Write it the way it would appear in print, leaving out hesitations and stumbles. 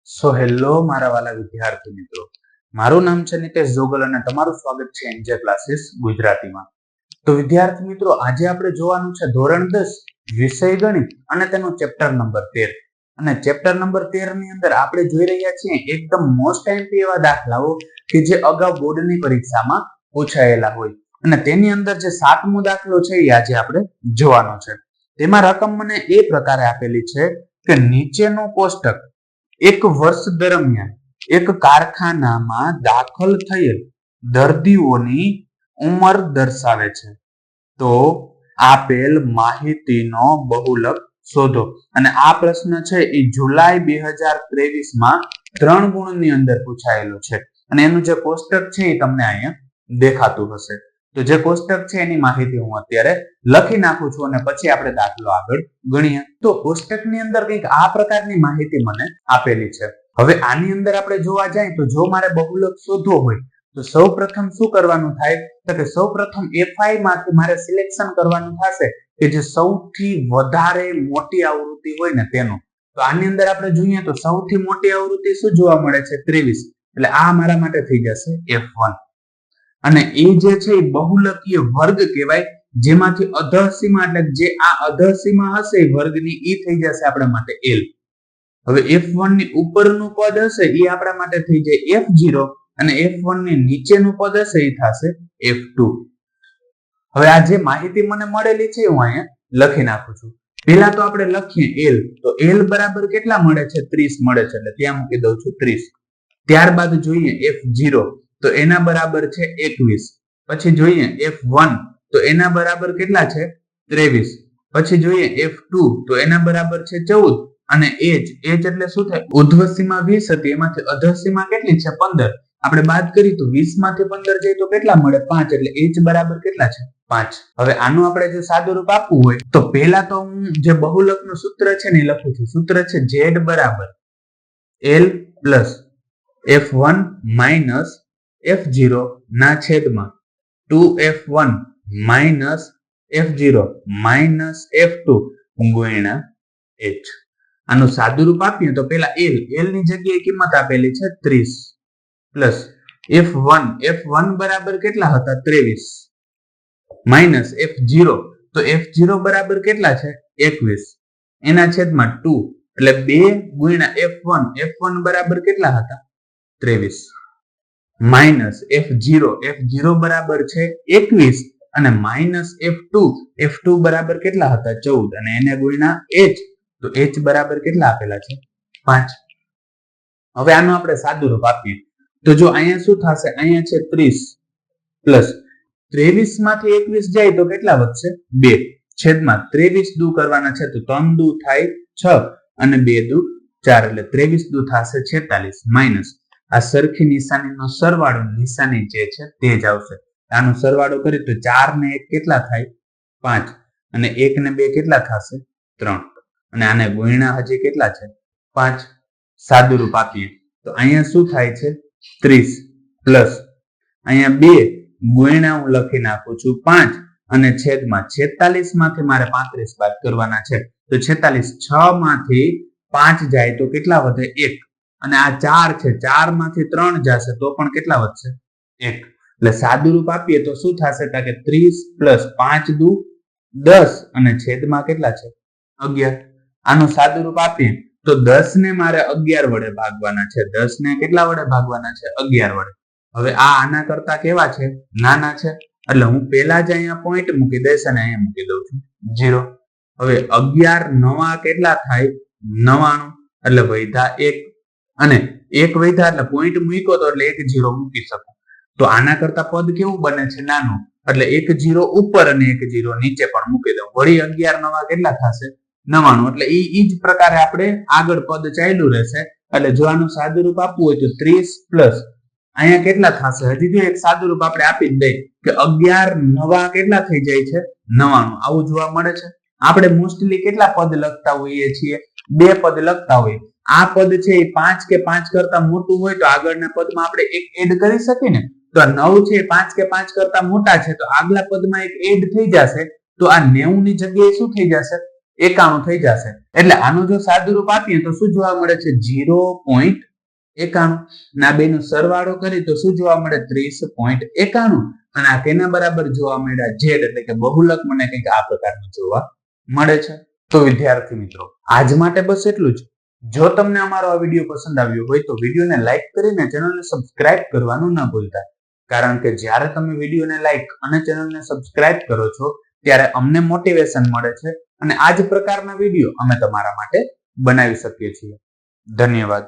Hello મારા વાલા વિદ્યાર્થી મિત્રો, મારું નામ છે નિતેશ જોગલ અને તમારું સ્વાગત છે એનજે ક્લાસીસ ગુજરાતીમાં. તો વિદ્યાર્થી મિત્રો, આજે આપણે જોવાનું છે ધોરણ 10 વિષય ગણિત અને તેનો ચેપ્ટર નંબર 13. અને ચેપ્ટર નંબર 13 ની અંદર આપણે જોઈ રહ્યા છીએ એકદમ મોસ્ટ આઈએમપી એવા દાખલાઓ કે જે અગાઉ બોર્ડની પરીક્ષામાં પૂછાયેલા હોય. અને તેની અંદર જે 7મો દાખલો છે એ આજે આપણે જોવાનો છે. તેમાં રકમ મને એ પ્રકારે આપેલી છે કે નીચેનું કોષ્ટક એક વર્ષ દરમિયાન એક કારખાનામાં દાખલ થયેલ દર્દીઓની ઉંમર દર્શાવે છે. તો આપેલ માહિતીનો બહુલક શોધો. અને આ પ્રશ્ન છે એ જુલાઈ 2023માં 3 ગુણની અંદર પૂછાયેલો છે. અને એનું જે કોષ્ટક છે એ તમને અહીંયા દેખાતું હશે. તો જે કોષ્ટક છે એની માહિતી હું અત્યારે લખી નાખું છું અને પછી આપણે દાખલો આગળ ગણીએ. તો કોષ્ટકની અંદર કંઈક આ પ્રકારની માહિતી મને આપેલી છે. હવે આની અંદર આપણે જોવા જાય તો જો મારે બહુલક શોધવો હોય તો સૌપ્રથમ શું કરવાનું થાય તો કે સૌપ્રથમ FI માંથી મારે સિલેક્શન કરવાનું થશે કે જે સૌથી વધારે મોટી આવૃત્તિ હોય ને તેનું. તો આની અંદર આપણે જોઈએ તો સૌથી મોટી આવૃત્તિ શું જોવા મળે છે 23. એટલે આ મારા માટે થઈ જશે F1. અને એ જે છે એ બહુલકીય વર્ગ કહેવાય, જેમાંથી અધઃસીમા એટલે જે આ અધઃસીમા હશે એ વર્ગની એ થઈ જશે આપણા માટે L. હવે F1 ની ઉપરનું પદ હશે એ આપણા માટે થઈ જાય F0 અને F1 ની નીચેનું પદ હશે એ થશે F2. હવે આ જે માહિતી મને મળેલી છે હું અહીંયા લખી નાખું છું. પહેલા તો આપણે લખીએ L. તો L બરાબર કેટલા મળે છે 30 મળે છે, એટલે ત્યાં મૂકી દઉં છું 30. ત્યારબાદ જોઈએ F0 તો એના બરાબર છે 21. પછી જોઈએ F1 તો એના બરાબર કેટલા છે 23. પછી જોઈએ F2 તો એના બરાબર છે 14. અને H એટલે શું થાય, ઉર્ધ્વસીમા 20 હતી એમાંથી અધઃસીમા કેટલી છે 15. આપણે બાદ કરી તો 20 માંથી 15 જાય તો કેટલા મળે 5. એટલે H બરાબર કેટલા છે 5. હવે આનું આપણે જો સાદું રૂપ આપવું હોય તો પહેલા તો હું જે બહુલકનું સૂત્ર છે ને લખું છું. સૂત્ર છે Z બરાબર L plus F1 minus F0 ના છેદમાં 2F1 minus F0 minus F2 ગુણ્યા H. આનું સાદું રૂપ આપીએ તો પેલા L ની જગ્યાએ કિંમત આપેલી છે 30 પ્લસ F1 બરાબર કેટલા હતા 23 માઇનસ F0 તો F0 બરાબર કેટલા છે 21 એના છેદમાં 2 એટલે 2 ગુણ્યા F1 બરાબર કેટલા હતા 23 માઇનસ F0 બરાબર છે 21 અને માઇનસ F2 બરાબર કેટલા હતા 14 અને એને ગુણ્યા H તો H બરાબર કેટલા આપેલા છે 5. હવે આનું આપણે સાદું રૂપ આપીએ તો જો અહીંયા શું થશે, અહીંયા છે 30 પ્લસ 23 માંથી 21 જાય તો કેટલા વધશે 2 છેદમાં 23 દુ કરવાના છે તો 3 દુ થાય 6 અને 2 દુ 4 એટલે 23 દુ થશે 46 માઇનસ આ સરખી નિશાનીનો સરવાળો નિશાની જે છે તે જ આવશે. આનો સરવાળો કરી તો 4 ને 1 કેટલા થાય 5 અને 1 ને 2 કેટલા થશે 3 અને આને ગુણ્યા હજી કેટલા છે 5. સાદું રૂપ આપીએ તો અહીંયા શું થાય છે 30 પ્લસ અહીંયા 2 ગુણ્યા હું લખી નાખું છું 5 અને છેદમાં 46 માંથી મારે 35 બાદ કરવાના છે તો 46 6 માંથી 5 જાય તો કેટલા વધે 1 અને આ 4 છે 4 માંથી 3 જશે તો પણ કેટલા વધશે 1. એટલે સાદું રૂપ આપીએ તો શું થશે કે 30 પ્લસ 5 દુ 10 અને છેદમાં કેટલા છે 11. આનું સાદું રૂપ આપીએ તો 10 ને મારે 11 વડે ભાગવાના છે. 10 ને કેટલા વડે ભાગવાના છે 11 વડે. હવે આ આના કરતા કેવા છે નાના છે એટલે હું પહેલા જ અહીંયા પોઈન્ટ મૂકી દઈશ અને અહીંયા મૂકી દઉં છું 0. હવે 11 નવા કેટલા થાય 99 એટલે વૈધા 1 અને 1 વૈધા એટલે પોઈન્ટ મૂક્યો તો એટલે 1 0 મૂકી શકું. તો આના કરતા પદ કેવું બને છે નાનું એટલે 1 0 ઉપર અને 1 0 નીચે પણ મૂકી દઉં. વળી 11 નવા કેટલા થશે 99 એટલે એ જ પ્રકારે આપણે આગળ પદ ચાલ્યું રહેશે. એટલે જો આનું સાદું રૂપ આપવું હોય તો 30 પ્લસ અહીંયા કેટલા થશે, હજી જો એક સાદું રૂપ આપણે આપી જ દઈએ કે 11 નવા કેટલા થઈ જાય છે 99. આવું જોવા મળે છે. આપણે મોસ્ટલી કેટલા પદ લખતા હોઈએ છીએ 2 પદ લખતા હોઈએ. આ પદ છે એ 5 કે 5 કરતા મોટું હોય તો આગળના પદમાં આપણે એક એડ કરી શકીએ ને. તો આ 9 છે 5 કે 5 કરતા મોટા છે તો આગલા પદમાં એક એડ થઈ જશે તો આ 90 ની જગ્યાએ શું થઈ જશે 91 થઈ જશે. એટલે આનું જો સાદું રૂપ આપીએ તો શું જોવા મળે છે? 0.91. અને આ બેનો સરવાળો કરી તો શું જોવા મળે? 30.91. અને આ કેના બરાબર જોવા મળ્યા? z, એટલે કે બહુલક મને કંઈક આ પ્રકારનું જોવા મળે છે. તો વિદ્યાર્થી મિત્રો, આજ માટે બસ એટલું જ. જો તમને અમારો આ વિડીયો પસંદ આવ્યો હોય તો વિડીયોને લાઈક કરીને ચેનલને સબસ્ક્રાઇબ કરવાનું ન ભૂલતા, કારણ કે જ્યારે તમે વિડીયોને લાઈક અને ચેનલને સબસ્ક્રાઇબ કરો છો ત્યારે અમને મોટિવેશન મળે છે અને આ જ પ્રકારના વિડીયો અમે તમારા માટે બનાવી શકીએ છીએ. ધન્યવાદ.